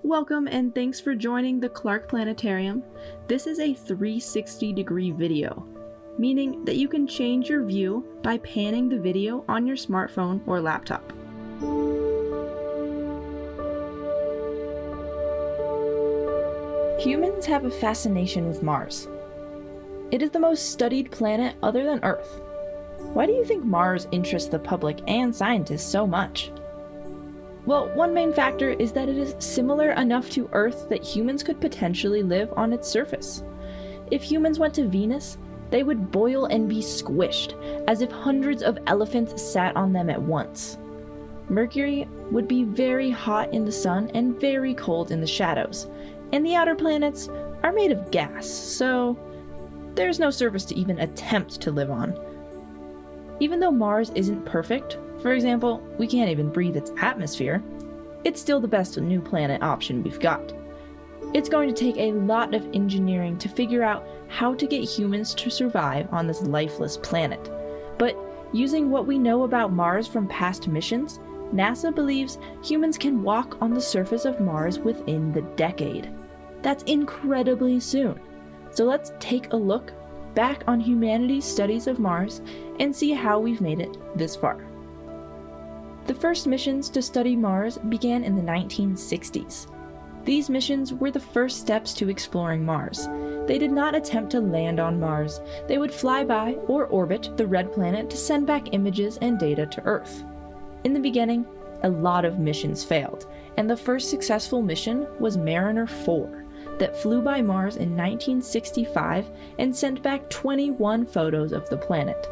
Welcome and thanks for joining the Clark Planetarium. This is a 360-degree video, meaning that you can change your view by panning the video on your smartphone or laptop. Humans have a fascination with Mars. It is the most studied planet other than Earth. Why do you think Mars interests the public and scientists so much? Well, one main factor is that it is similar enough to Earth that humans could potentially live on its surface. If humans went to Venus, they would boil and be squished, as if hundreds of elephants sat on them at once. Mercury would be very hot in the sun and very cold in the shadows, and the outer planets are made of gas, so there's no surface to even attempt to live on. Even though Mars isn't perfect, for example, we can't even breathe its atmosphere, it's still the best new planet option we've got. It's going to take a lot of engineering to figure out how to get humans to survive on this lifeless planet. But using what we know about Mars from past missions, NASA believes humans can walk on the surface of Mars within the decade. That's incredibly soon. So let's take a look back on humanity's studies of Mars and see how we've made it this far. The first missions to study Mars began in the 1960s. These missions were the first steps to exploring Mars. They did not attempt to land on Mars. They would fly by or orbit the red planet to send back images and data to Earth. In the beginning, a lot of missions failed, and the first successful mission was Mariner 4, that flew by Mars in 1965 and sent back 21 photos of the planet.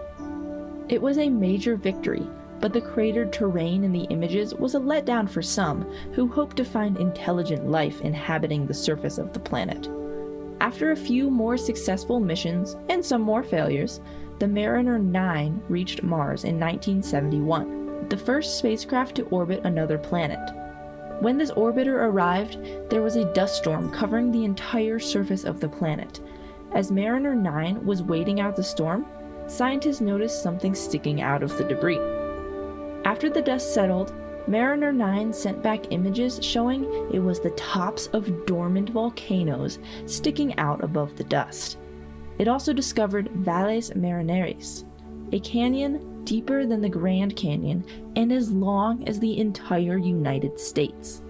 It was a major victory, but the cratered terrain in the images was a letdown for some who hoped to find intelligent life inhabiting the surface of the planet. After a few more successful missions and some more failures, the Mariner 9 reached Mars in 1971, the first spacecraft to orbit another planet. When this orbiter arrived, there was a dust storm covering the entire surface of the planet. As Mariner 9 was waiting out the storm, scientists noticed something sticking out of the debris. After the dust settled, Mariner 9 sent back images showing it was the tops of dormant volcanoes sticking out above the dust. It also discovered Valles Marineris, a canyon deeper than the Grand Canyon and as long as the entire United States.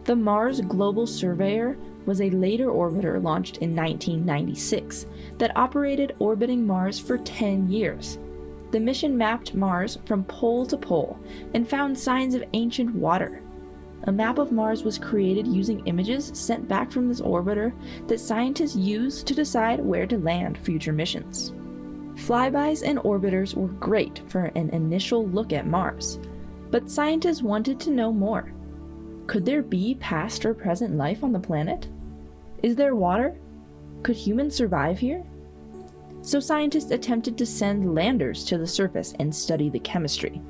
The Mars Global Surveyor was a later orbiter launched in 1996 that operated orbiting Mars for 10 years. The mission mapped Mars from pole to pole and found signs of ancient water. A map of Mars was created using images sent back from this orbiter that scientists used to decide where to land future missions. Flybys and orbiters were great for an initial look at Mars, but scientists wanted to know more. Could there be past or present life on the planet? Is there water? Could humans survive here? So scientists attempted to send landers to the surface and study the chemistry.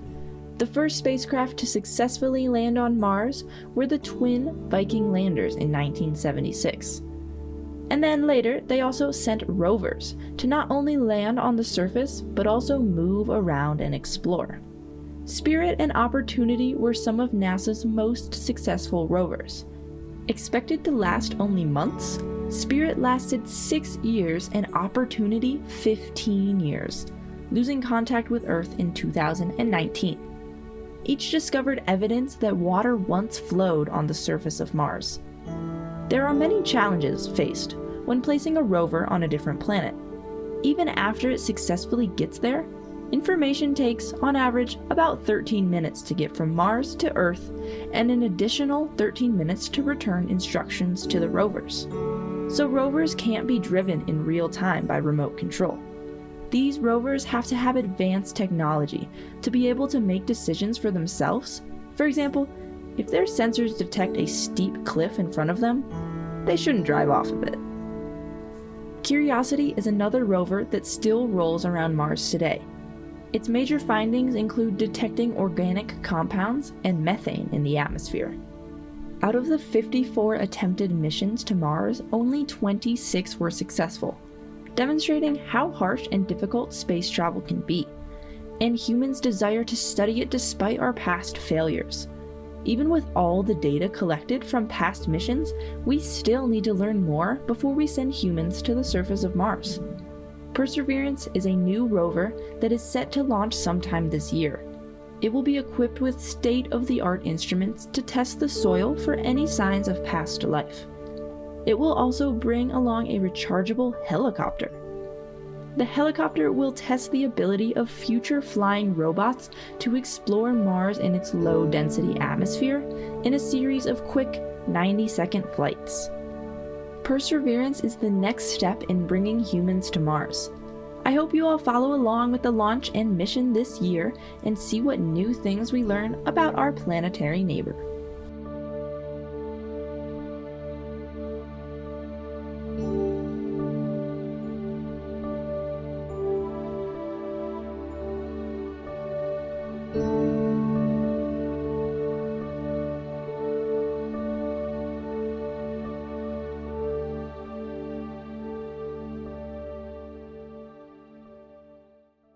The first spacecraft to successfully land on Mars were the twin Viking landers in 1976. And then later, they also sent rovers to not only land on the surface, but also move around and explore. Spirit and Opportunity were some of NASA's most successful rovers. Expected to last only months, Spirit lasted 6 years and Opportunity 15 years, losing contact with Earth in 2019. Each discovered evidence that water once flowed on the surface of Mars. There are many challenges faced when placing a rover on a different planet. Even after it successfully gets there, information takes, on average, about 13 minutes to get from Mars to Earth, and an additional 13 minutes to return instructions to the rovers. So rovers can't be driven in real time by remote control. These rovers have to have advanced technology to be able to make decisions for themselves. For example, if their sensors detect a steep cliff in front of them, they shouldn't drive off of it. Curiosity is another rover that still rolls around Mars today. Its major findings include detecting organic compounds and methane in the atmosphere. Out of the 54 attempted missions to Mars, only 26 were successful, demonstrating how harsh and difficult space travel can be, and humans' desire to study it despite our past failures. Even with all the data collected from past missions, we still need to learn more before we send humans to the surface of Mars. Perseverance is a new rover that is set to launch sometime this year. It will be equipped with state-of-the-art instruments to test the soil for any signs of past life. It will also bring along a rechargeable helicopter. The helicopter will test the ability of future flying robots to explore Mars in its low-density atmosphere in a series of quick 90-second flights. Perseverance is the next step in bringing humans to Mars. I hope you all follow along with the launch and mission this year and see what new things we learn about our planetary neighbor.